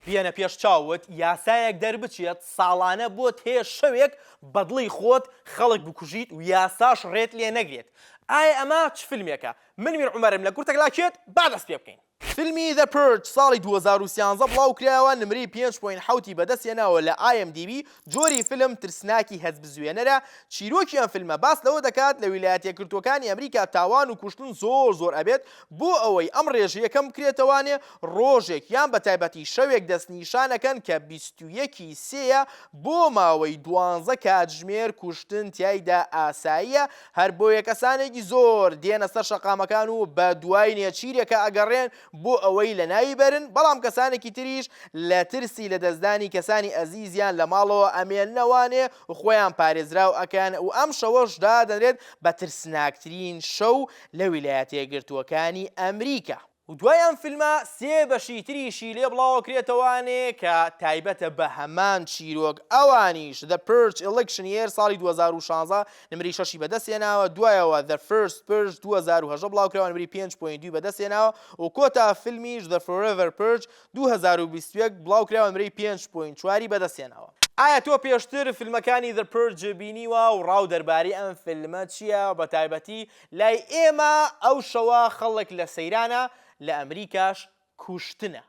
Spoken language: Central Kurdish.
بێنە پێش چاوت یاسایەک دەربچێت ساڵانە بۆ هەیە شەوێک بەدڵی خۆت خەڵک بکوژیت و یاساش ڕێت لێ نەگرێت. ئایا ئەمە چ فیلمێکە؟ من میر عومەرم لە کورتەک لاکێت با دەست پێ بکەین. فیلمی The Purge ساڵی 2013 بڵاو کرایەوە نمرەی 5.7 بەدەستێناوە لە IMDb. جۆری فیلم ترسناکی هەز بزوێنەرە. چیرۆکی ئەم فیلمە باس لەوە دەکات لە ویلایەتە یەکگرتووەکانی ئەمریکا تاوان و کوشتن زۆر ئەبێت بۆ ئەوەی ئەم ڕێژە یەکەم بکرێتەوانێ ڕۆژێک یان بە تایبەتی شەوێک دەستنیشانەکەن کە 21 سێیە بۆ ماوەی 12 کاتژمێر کوشتن تایدا ئاساییە هەر بۆ یە کەسانێکی زۆر دێنە سەر شەقامەکان و بە دوای نێچیرێکە ئەگەڕێن بۆ ئەوەی لە ناوی بەرن، بەڵام کەسانێکی تریش لە ترسی لە دەستدانی کەسانی ئەزیزیان لە ماڵەوە ئەمێننەوانێ و خۆیان پارێزراو ئەکەن و ئەم شەوەشدا دەدرێت بە ترسناکترین شەو لە ویلایەتە یەکگرتووەکانی ئەمریکا. و دوای ئەم فیلمە سێ بەشی تریشی لێ بڵاو کرێتەوانێ کە تایبەتە بە هەمان چیرۆک ئەوانیش The Purge Election Year ساڵی 2016 نمری 6 بەدەستێناوە. دوایەوە The First Purge 2010 بڵاو کراوە نمری 5.2 بەدەستێناوە و کۆتا فیلمیش The Forever Purge 2021 بڵاو کراوە نمری 5.4 بەدەستێناوە. ئایا تۆ پێشتر فیلمەکانی The Purge بینیوە و ڕاو دەربارەی ئەم فیلمە چییە؟ بە تایبەتی لای ئێمە ئەو شەوە خەڵک لە سەیرانە لە ئەمریکاش کوشتنە.